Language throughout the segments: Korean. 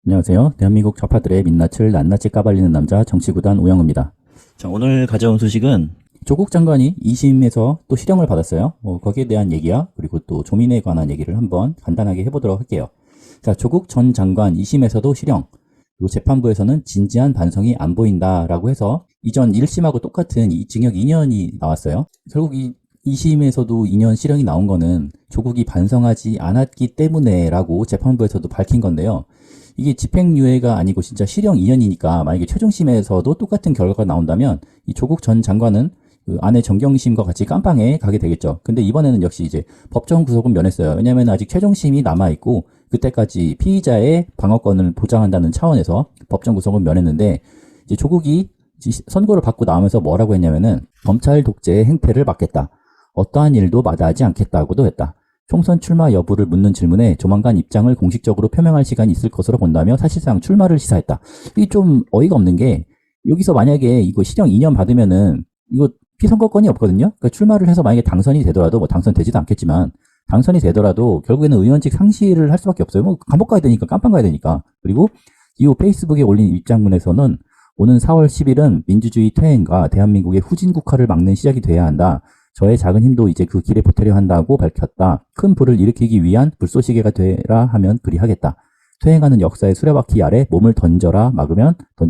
안녕하세요. 대한민국 좌파들의 민낯을 낱낱이 까발리는 남자 정치구단 오영우입니다. 자, 오늘 가져온 소식은 조국 장관이 2심에서 또 실형을 받았어요. 거기에 대한 얘기야, 그리고 또 조민에 관한 얘기를 한번 간단하게 해보도록 할게요. 자, 조국 전 장관 2심에서도 실형, 그리고 재판부에서는 진지한 반성이 안 보인다라고 해서 이전 1심하고 똑같은 징역 2년이 나왔어요. 결국 이 2심에서도 2년 실형이 나온 거는 조국이 반성하지 않았기 때문에라고 재판부에서도 밝힌 건데요. 이게 집행유예가 아니고 진짜 실형 2년이니까 만약에 최종심에서도 똑같은 결과가 나온다면 이 조국 전 장관은 그 아내 정경심과 같이 깜빵에 가게 되겠죠. 근데 이번에는 역시 이제 법정 구속은 면했어요. 왜냐하면 아직 최종심이 남아있고 그때까지 피의자의 방어권을 보장한다는 차원에서 법정 구속은 면했는데, 이제 조국이 선고를 받고 나오면서 뭐라고 했냐면은 검찰 독재의 행태를 막겠다, 어떠한 일도 마다하지 않겠다고도 했다. 총선 출마 여부를 묻는 질문에 조만간 입장을 공식적으로 표명할 시간이 있을 것으로 본다며 사실상 출마를 시사했다. 이게 좀 어이가 없는 게, 여기서 만약에 이거 실형 2년 받으면은 이거 피선거권이 없거든요. 그러니까 출마를 해서 만약에 당선이 되더라도, 뭐 당선되지도 않겠지만 당선이 되더라도 결국에는 의원직 상실을 할 수밖에 없어요. 뭐 감옥 가야 되니까, 깜빵 가야 되니까. 그리고 이후 페이스북에 올린 입장문에서는 오는 4월 10일은 민주주의 퇴행과 대한민국의 후진국화를 막는 시작이 돼야 한다. 저의 작은 힘도 이제 그 길에 보태려 한다고 밝혔다. 큰 불을 일으키기 위한 불쏘시개가 되라 하면 그리하겠다. 퇴행하는 역사의 수레바퀴 아래 몸을 던져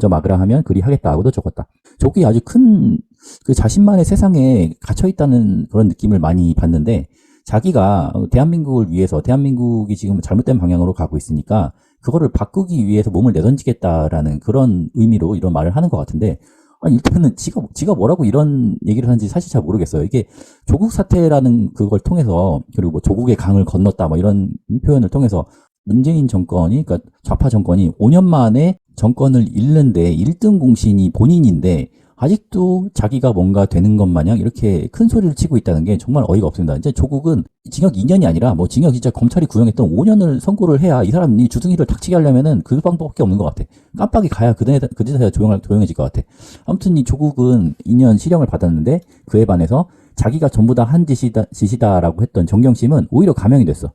막으라 하면 그리하겠다고도 적었다. 조국이 아주 큰 그 자신만의 세상에 갇혀있다는 그런 느낌을 많이 받는데, 자기가 대한민국을 위해서, 대한민국이 지금 잘못된 방향으로 가고 있으니까 그거를 바꾸기 위해서 몸을 내던지겠다라는 그런 의미로 이런 말을 하는 것 같은데, 아니 일단은 지가 뭐라고 이런 얘기를 하는지 사실 잘 모르겠어요. 이게 조국 사태라는 그걸 통해서, 그리고 뭐 조국의 강을 건넜다 뭐 이런 표현을 통해서 문재인 정권이, 그러니까 좌파 정권이 5년 만에 정권을 잃는데 1등 공신이 본인인데 아직도 자기가 뭔가 되는 것 마냥 이렇게 큰 소리를 치고 있다는 게 정말 어이가 없습니다. 이제 조국은 징역 2년이 아니라 뭐 징역 진짜 검찰이 구형했던 5년을 선고를 해야 이 사람이 주둥이를 닥치게 하려면은 그 방법밖에 없는 것 같아. 깜빡이 가야 그제서야 조용해질 것 같아. 아무튼 이 조국은 2년 실형을 받았는데, 그에 반해서 자기가 전부 다 한 짓이다라고 했던 정경심은 오히려 감형이 됐어.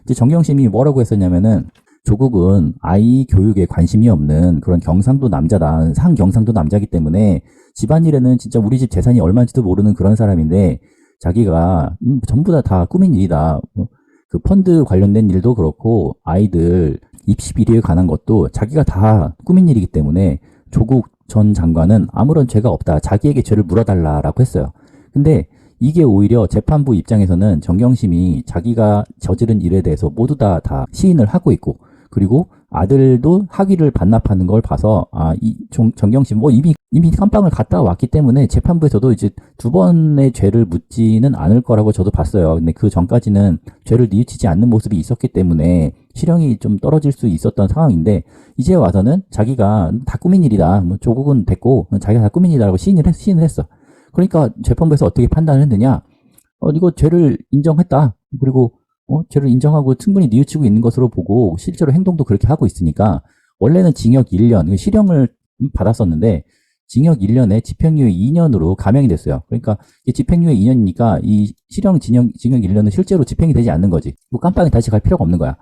이제 정경심이 뭐라고 했었냐면은, 조국은 아이 교육에 관심이 없는 그런 경상도 남자다. 상경상도 남자기 때문에 집안일에는 진짜 우리 집 재산이 얼마인지도 모르는 그런 사람인데, 자기가 전부 다 꾸민 일이다. 그 펀드 관련된 일도 그렇고 아이들 입시 비리에 관한 것도 자기가 다 꾸민 일이기 때문에 조국 전 장관은 아무런 죄가 없다. 자기에게 죄를 물어달라라고 했어요. 근데 이게 오히려 재판부 입장에서는 정경심이 자기가 저지른 일에 대해서 모두 다 시인을 하고 있고, 그리고 아들도 학위를 반납하는 걸 봐서 정경심 뭐 이미 깜빵을 갔다 왔기 때문에 재판부에서도 이제 두 번의 죄를 묻지는 않을 거라고 저도 봤어요. 근데 그 전까지는 죄를 뉘우치지 않는 모습이 있었기 때문에 실형이 좀 떨어질 수 있었던 상황인데, 이제 와서는 자기가 다 꾸민 일이다. 뭐 조국은 됐고 자기가 다 꾸민 일이다라고 시인을 했어. 그러니까 재판부에서 어떻게 판단을 했느냐? 이거 죄를 인정했다. 그리고 죄를 인정하고 충분히 뉘우치고 있는 것으로 보고 실제로 행동도 그렇게 하고 있으니까, 원래는 징역 1년, 실형을 받았었는데 징역 1년에 집행유예 2년으로 감형이 됐어요. 그러니까 집행유예 2년이니까 이 징역 1년은 실제로 집행이 되지 않는 거지. 뭐 깜빵에 다시 갈 필요가 없는 거야.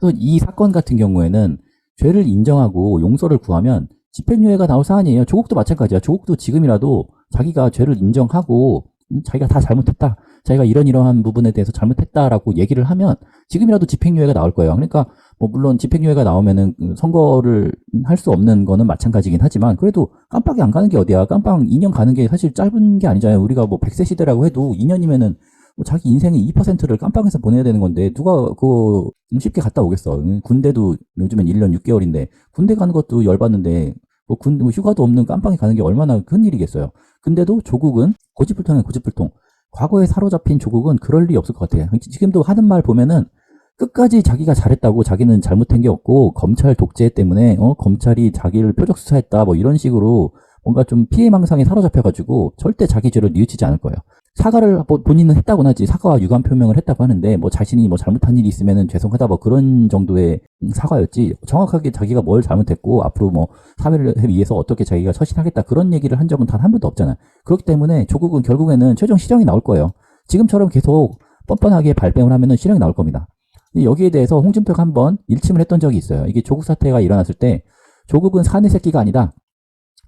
그래서 이 사건 같은 경우에는 죄를 인정하고 용서를 구하면 집행유예가 나올 사안이에요. 조국도 마찬가지야. 조국도 지금이라도 자기가 죄를 인정하고 자기가 다 잘못했다, 자기가 이러한 부분에 대해서 잘못했다라고 얘기를 하면 지금이라도 집행유예가 나올 거예요. 그러니까 뭐 물론 집행유예가 나오면은 선거를 할 수 없는 거는 마찬가지긴 하지만, 그래도 깜빡이 안 가는 게 어디야. 깜빵 2년 가는 게 사실 짧은 게 아니잖아요. 우리가 뭐 100세 시대라고 해도 2년이면은 뭐 자기 인생의 2%를 깜빵에서 보내야 되는 건데 누가 그거 쉽게 갔다 오겠어. 군대도 요즘엔 1년 6개월인데 군대 가는 것도 열받는데 뭐 휴가도 없는 깜빵에 가는 게 얼마나 큰 일이겠어요. 근데도 조국은 고집불통이에요. 고집불통. 과거에 사로잡힌 조국은 그럴 리 없을 것 같아요. 지금도 하는 말 보면은 끝까지 자기가 잘했다고, 자기는 잘못한 게 없고 검찰 독재 때문에 검찰이 자기를 표적 수사했다 뭐 이런 식으로 뭔가 좀 피해망상에 사로잡혀가지고 절대 자기 죄를 뉘우치지 않을 거예요. 사과를 본인은 했다고는 하지, 사과와 유감 표명을 했다고 하는데 뭐 자신이 뭐 잘못한 일이 있으면은 죄송하다 뭐 그런 정도의 사과였지, 정확하게 자기가 뭘 잘못했고 앞으로 뭐 사회를 위해서 어떻게 자기가 처신하겠다 그런 얘기를 한 적은 단 한 번도 없잖아요. 그렇기 때문에 조국은 결국에는 최종 실형이 나올 거예요. 지금처럼 계속 뻔뻔하게 발뺌을 하면은 실형이 나올 겁니다. 근데 여기에 대해서 홍준표가 한번 일침을 했던 적이 있어요. 이게 조국 사태가 일어났을 때 조국은 사내 새끼가 아니다.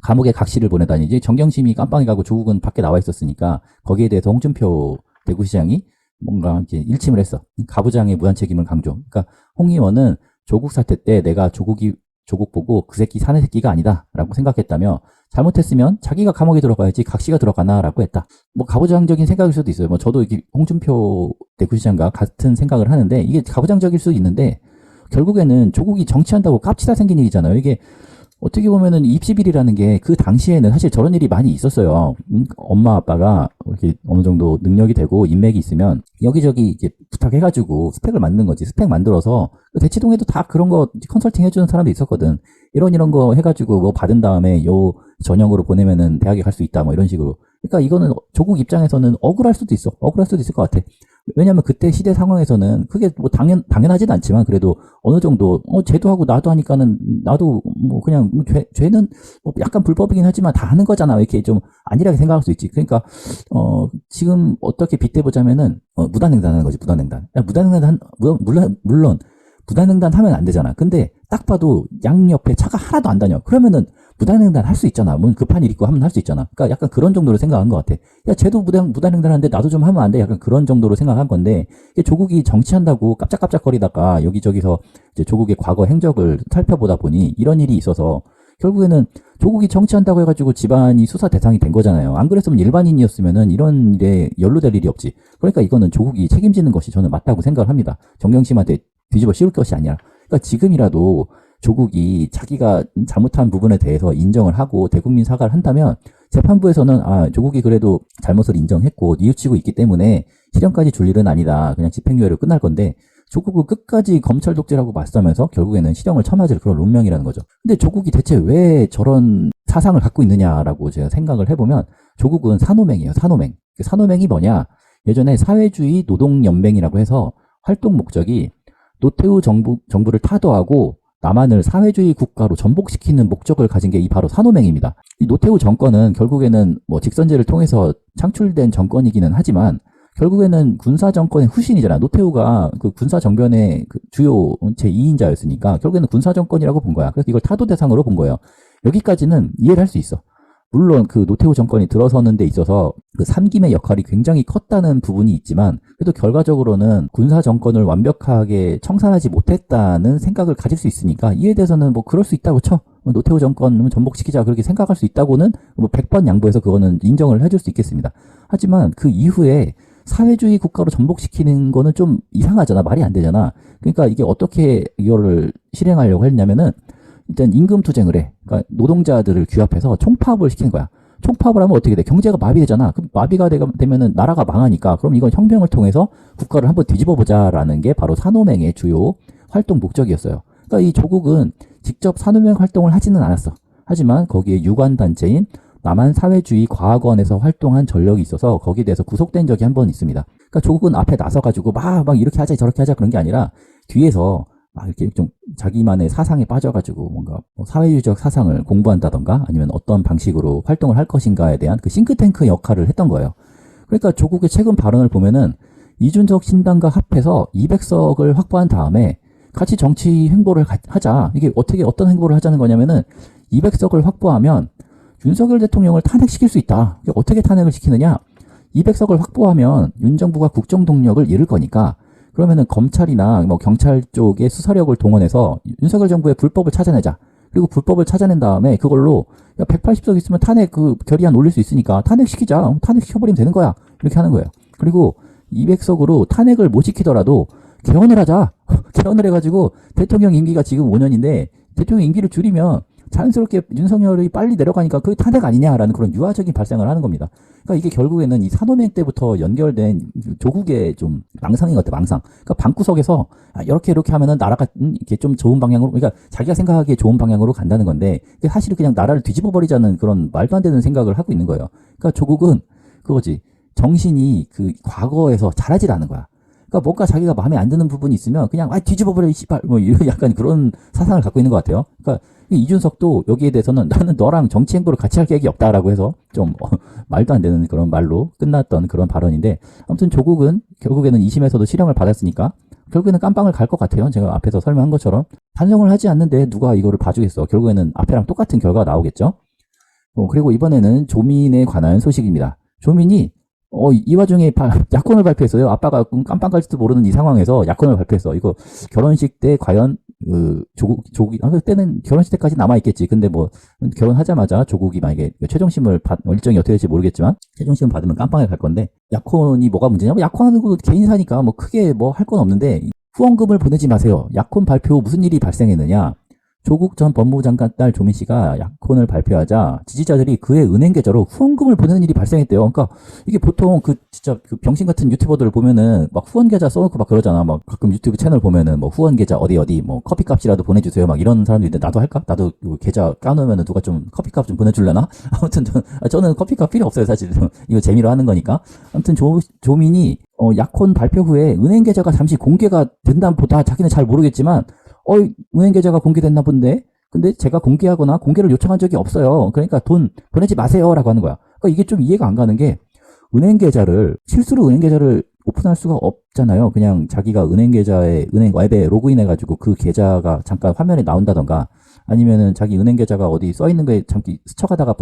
감옥에 각시를 보내다니지 정경심이 깜빵에 가고 조국은 밖에 나와 있었으니까 거기에 대해서 홍준표 대구시장이 뭔가 이렇게 일침을 했어. 가부장의 무한 책임을 강조. 그러니까 홍 의원은 조국 사태 때 내가 조국 보고 그 새끼 사내 새끼가 아니다라고 생각했다며 잘못했으면 자기가 감옥에 들어가야지 각시가 들어가나라고 했다. 뭐 가부장적인 생각일 수도 있어요. 뭐 저도 이게 홍준표 대구시장과 같은 생각을 하는데 이게 가부장적일 수도 있는데 결국에는 조국이 정치한다고 깝치다 생긴 일이잖아요. 이게 어떻게 보면은 입시비리라는 게 그 당시에는 사실 저런 일이 많이 있었어요. 엄마 아빠가 이렇게 어느 정도 능력이 되고 인맥이 있으면 여기저기 이제 부탁해가지고 스펙을 만든 거지. 스펙 만들어서 대치동에도 다 그런 거 컨설팅 해주는 사람도 있었거든. 이런 거 해가지고 뭐 받은 다음에 요 전형으로 보내면은 대학에 갈 수 있다 뭐 이런 식으로. 그러니까 이거는 조국 입장에서는 억울할 수도 있어. 억울할 수도 있을 것 같아. 왜냐면 그때 시대 상황에서는 그게 뭐 당연하진 않지만 그래도 어느 정도, 쟤도 하고 나도 하니까는 나도 뭐 그냥 죄는 뭐 약간 불법이긴 하지만 다 하는 거잖아. 이렇게 좀 안일하게 생각할 수 있지. 그러니까, 지금 어떻게 빗대보자면은, 무단횡단 하는 거지, 무단횡단. 야, 물론, 무단횡단 하면 안 되잖아. 근데 딱 봐도 양옆에 차가 하나도 안 다녀. 그러면은 무단횡단 할 수 있잖아. 뭐 급한 일 있고 하면 할 수 있잖아. 그러니까 약간 그런 정도로 생각한 것 같아. 야, 쟤도 무단횡단 하는데 나도 좀 하면 안 돼. 약간 그런 정도로 생각한 건데, 조국이 정치한다고 깜짝깜짝거리다가 여기저기서 이제 조국의 과거 행적을 살펴보다 보니 이런 일이 있어서 결국에는 조국이 정치한다고 해가지고 집안이 수사 대상이 된 거잖아요. 안 그랬으면 일반인이었으면은 이런 일에 연루될 일이 없지. 그러니까 이거는 조국이 책임지는 것이 저는 맞다고 생각을 합니다. 정경심한테 뒤집어 씌울 것이 아니라. 그러니까 지금이라도 조국이 자기가 잘못한 부분에 대해서 인정을 하고 대국민 사과를 한다면 재판부에서는 조국이 그래도 잘못을 인정했고 뉘우치고 있기 때문에 실형까지 줄 일은 아니다. 그냥 집행유예로 끝날 건데 조국은 끝까지 검찰 독재라고 맞서면서 결국에는 실형을 처맞을 그런 운명이라는 거죠. 근데 조국이 대체 왜 저런 사상을 갖고 있느냐라고 제가 생각을 해보면 조국은 산호맹이에요. 산호맹. 그 산호맹이 뭐냐? 예전에 사회주의 노동연맹이라고 해서 활동 목적이 노태우 정부를 타도하고 남한을 사회주의 국가로 전복시키는 목적을 가진 게 이 바로 산호맹입니다. 이 노태우 정권은 결국에는 뭐 직선제를 통해서 창출된 정권이기는 하지만 결국에는 군사 정권의 후신이잖아. 노태우가 그 군사 정변의 그 주요 제2인자였으니까 결국에는 군사 정권이라고 본 거야. 그래서 이걸 타도 대상으로 본 거예요. 여기까지는 이해를 할 수 있어. 물론 그 노태우 정권이 들어서는 데 있어서 그 삼김의 역할이 굉장히 컸다는 부분이 있지만 그래도 결과적으로는 군사 정권을 완벽하게 청산하지 못했다는 생각을 가질 수 있으니까 이에 대해서는 뭐 그럴 수 있다고 쳐. 노태우 정권 전복시키자 그렇게 생각할 수 있다고는 뭐 100번 양보해서 그거는 인정을 해줄 수 있겠습니다. 하지만 그 이후에 사회주의 국가로 전복시키는 거는 좀 이상하잖아. 말이 안 되잖아. 그러니까 이게 어떻게 이거를 실행하려고 했냐면은 일단 임금 투쟁을 해. 그러니까 노동자들을 규합해서 총파업을 시키는 거야. 총파업을 하면 어떻게 돼? 경제가 마비되잖아. 그럼 마비가 되면은 나라가 망하니까 그럼 이건 혁명을 통해서 국가를 한번 뒤집어 보자라는 게 바로 산호맹의 주요 활동 목적이었어요. 그러니까 이 조국은 직접 산호맹 활동을 하지는 않았어. 하지만 거기에 유관 단체인 남한사회주의 과학원에서 활동한 전력이 있어서 거기에 대해서 구속된 적이 한 번 있습니다. 그러니까 조국은 앞에 나서가지고 막 이렇게 하자 저렇게 하자 그런 게 아니라 뒤에서 막 이렇게 좀 자기만의 사상에 빠져가지고 뭔가 사회주의적 사상을 공부한다던가 아니면 어떤 방식으로 활동을 할 것인가에 대한 그 싱크탱크 역할을 했던 거예요. 그러니까 조국의 최근 발언을 보면은 이준석 신당과 합해서 200석을 확보한 다음에 같이 정치 행보를 하자. 이게 어떤 행보를 하자는 거냐면은 200석을 확보하면 윤석열 대통령을 탄핵시킬 수 있다. 어떻게 탄핵을 시키느냐? 200석을 확보하면 윤 정부가 국정 동력을 잃을 거니까 그러면은 검찰이나 뭐 경찰 쪽의 수사력을 동원해서 윤석열 정부의 불법을 찾아내자. 그리고 불법을 찾아낸 다음에 그걸로 180석 있으면 탄핵 그 결의안 올릴 수 있으니까 탄핵시키자. 탄핵시켜버리면 되는 거야. 이렇게 하는 거예요. 그리고 200석으로 탄핵을 못 시키더라도 개헌을 하자. 개헌을 해가지고 대통령 임기가 지금 5년인데 대통령 임기를 줄이면 자연스럽게 윤석열이 빨리 내려가니까 그게 탄핵 아니냐라는 그런 유화적인 발상을 하는 겁니다. 그러니까 이게 결국에는 이 산호맹 때부터 연결된 조국의 좀 망상인 것 같아요. 망상. 그러니까 방구석에서 이렇게 하면은 나라가 이렇게 좀 좋은 방향으로, 그러니까 자기가 생각하기에 좋은 방향으로 간다는 건데 사실은 그냥 나라를 뒤집어 버리자는 그런 말도 안 되는 생각을 하고 있는 거예요. 그러니까 조국은 그거지. 정신이 그 과거에서 자라질 않은 거야. 그러니까 뭔가 자기가 마음에 안 드는 부분이 있으면 그냥 뒤집어 버려 씨발 뭐 이런 약간 그런 사상을 갖고 있는 것 같아요. 그러니까 이준석도 여기에 대해서는 나는 너랑 정치 행보를 같이 할 계획이 없다라고 해서 좀 말도 안 되는 그런 말로 끝났던 그런 발언인데 아무튼 조국은 결국에는 2심에서도 실형을 받았으니까 결국에는 깜빵을 갈 것 같아요. 제가 앞에서 설명한 것처럼. 반성을 하지 않는데 누가 이거를 봐주겠어. 결국에는 앞에랑 똑같은 결과가 나오겠죠. 그리고 이번에는 조민에 관한 소식입니다. 조민이 이 와중에 약혼을 발표했어요. 아빠가 깜빵 갈지도 모르는 이 상황에서 약혼을 발표했어. 이거 결혼식 때 과연 조국이 그때는 결혼식 때까지 남아있겠지. 근데 뭐 결혼하자마자 조국이 만약에 최종심을 일정이 어떻게 될지 모르겠지만 최종심을 받으면 깜빵에 갈 건데, 약혼이 뭐가 문제냐? 뭐 약혼하는 거 개인사니까 뭐 크게 뭐 할 건 없는데 후원금을 보내지 마세요. 약혼 발표 무슨 일이 발생했느냐? 조국 전 법무부 장관 딸 조민 씨가 약혼을 발표하자 지지자들이 그의 은행 계좌로 후원금을 보내는 일이 발생했대요. 그러니까 이게 보통 진짜 병신 같은 유튜버들 보면은 막 후원 계좌 써놓고 막 그러잖아. 막 가끔 유튜브 채널 보면은 뭐 후원 계좌 어디 뭐 커피값이라도 보내주세요. 막 이런 사람들이 있는데 나도 할까? 나도 계좌 까놓으면은 누가 좀 커피값 좀 보내줄려나? 아무튼 저는 커피값 필요 없어요. 사실 이거 재미로 하는 거니까. 아무튼 조민이 약혼 발표 후에 은행 계좌가 잠시 공개가 된다보다 자기는 잘 모르겠지만 은행 계좌가 공개됐나 본데, 근데 제가 공개하거나 공개를 요청한 적이 없어요. 그러니까 돈 보내지 마세요라고 하는 거야. 그러니까 이게 좀 이해가 안 가는 게, 실수로 은행 계좌를 오픈할 수가 없잖아요. 그냥 자기가 은행 앱에 로그인해가지고 그 계좌가 잠깐 화면에 나온다던가, 아니면은 자기 은행 계좌가 어디 써 있는 거에 잠깐 스쳐가다가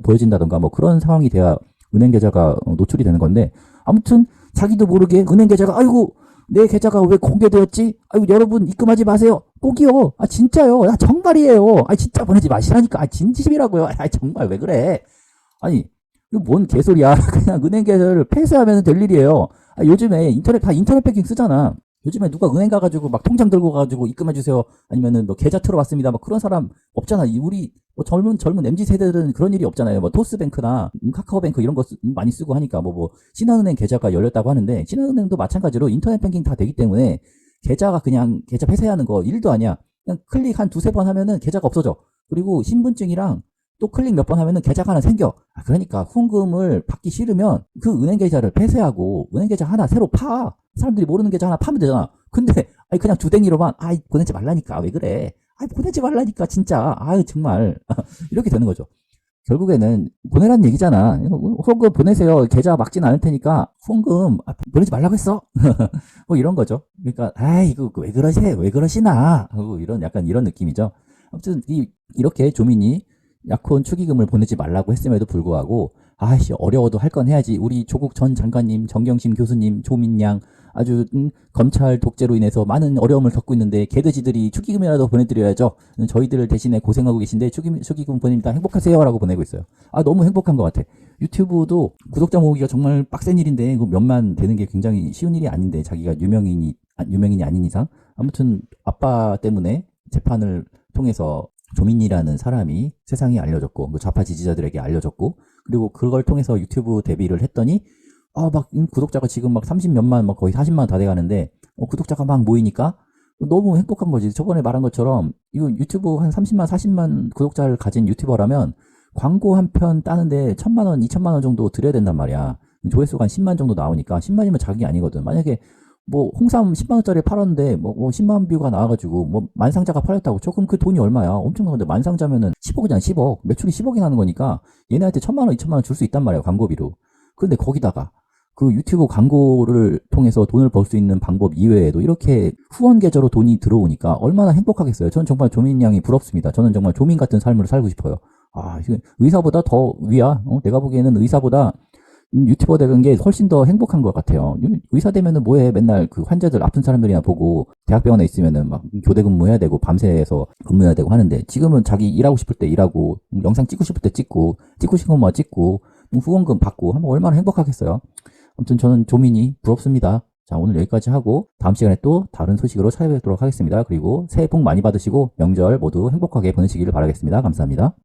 보여진다던가, 뭐 그런 상황이 돼야 은행 계좌가 노출이 되는 건데, 아무튼 자기도 모르게 은행 계좌가 내 계좌가 왜 공개되었지? 여러분 입금하지 마세요. 꼭이요. 진짜요. 정말이에요. 진짜 보내지 마시라니까. 진심이라고요. 정말 왜 그래? 이거 뭔 개소리야. 그냥 은행 계좌를 폐쇄하면 될 일이에요. 요즘에 인터넷 뱅킹 쓰잖아. 요즘에 누가 은행 가가지고 막 통장 들고 가가지고 입금해주세요. 아니면은 뭐 계좌 틀어봤습니다. 뭐 그런 사람 없잖아. 우리 뭐 젊은 MZ 세대들은 그런 일이 없잖아요. 뭐 토스뱅크나 카카오뱅크 이런 거 많이 쓰고 하니까 뭐 신한은행 계좌가 열렸다고 하는데, 신한은행도 마찬가지로 인터넷 뱅킹 다 되기 때문에 계좌가 그냥 계좌 폐쇄하는 거 일도 아니야. 그냥 클릭 한 두세 번 하면은 계좌가 없어져. 그리고 신분증이랑 또 클릭 몇 번 하면은 계좌가 하나 생겨. 그러니까 후원금을 받기 싫으면 그 은행 계좌를 폐쇄하고 은행 계좌 하나 새로 파. 사람들이 모르는 계좌 하나 파면 되잖아. 근데 그냥 주댕이로만 보내지 말라니까. 왜 그래? 보내지 말라니까 진짜. 정말 이렇게 되는 거죠. 결국에는 보내란 얘기잖아. 후원금 보내세요. 계좌 막진 않을 테니까 후원금 보내지 말라고 했어. 뭐 이런 거죠. 그러니까 이거 왜 그러세요? 왜 그러시나? 약간 이런 느낌이죠. 아무튼 이렇게 조민이 약혼 축의금을 보내지 말라고 했음에도 불구하고 어려워도 할 건 해야지. 우리 조국 전 장관님, 정경심 교수님, 조민 양 아주 검찰 독재로 인해서 많은 어려움을 겪고 있는데 개돼지들이 축의금이라도 보내드려야죠. 저희들 대신에 고생하고 계신데 축의금 보냅니다. 행복하세요 라고 보내고 있어요. 너무 행복한 것 같아. 유튜브도 구독자 모으기가 정말 빡센 일인데 몇만 되는 게 굉장히 쉬운 일이 아닌데, 자기가 유명인이 아닌 이상. 아무튼 아빠 때문에 재판을 통해서 조민이라는 사람이 세상에 알려졌고, 좌파 지지자들에게 알려졌고, 그리고 그걸 통해서 유튜브 데뷔를 했더니 구독자가 지금 막 30몇만, 거의 40만 다 돼가는데, 구독자가 막 모이니까 너무 행복한 거지. 저번에 말한 것처럼 이거 유튜브 한 30만 40만 구독자를 가진 유튜버라면 광고 한 편 따는데 1000만 원 2천만 원 정도 들여야 된단 말이야. 조회수가 한 10만 정도 나오니까 10만이면 자기 아니거든. 만약에 홍삼 10만원짜리 팔았는데 10만 뷰가 나와가지고 만상자가 팔렸다고. 조금 그 돈이 얼마야? 엄청난 건데, 만상자면은 10억이잖아. 10억 매출이 10억이 나는 거니까 얘네한테 1000만원 2천만원 줄 수 있단 말이야, 광고비로. 그런데 거기다가 그 유튜브 광고를 통해서 돈을 벌 수 있는 방법 이외에도 이렇게 후원 계좌로 돈이 들어오니까 얼마나 행복하겠어요. 저는 정말 조민 양이 부럽습니다. 저는 정말 조민 같은 삶을 살고 싶어요. 의사보다 더 위야. 내가 보기에는 의사보다 유튜버 되는 게 훨씬 더 행복한 것 같아요. 의사 되면은 뭐해? 맨날 그 환자들, 아픈 사람들이나 보고 대학병원에 있으면은 막 교대 근무해야 되고 밤새서 근무해야 되고 하는데, 지금은 자기 일하고 싶을 때 일하고, 영상 찍고 싶을 때 찍고 싶은 것만 찍고, 후원금 받고 하면 얼마나 행복하겠어요. 아무튼 저는 조민이 부럽습니다. 자, 오늘 여기까지 하고 다음 시간에 또 다른 소식으로 찾아뵙도록 하겠습니다. 그리고 새해 복 많이 받으시고 명절 모두 행복하게 보내시기를 바라겠습니다. 감사합니다.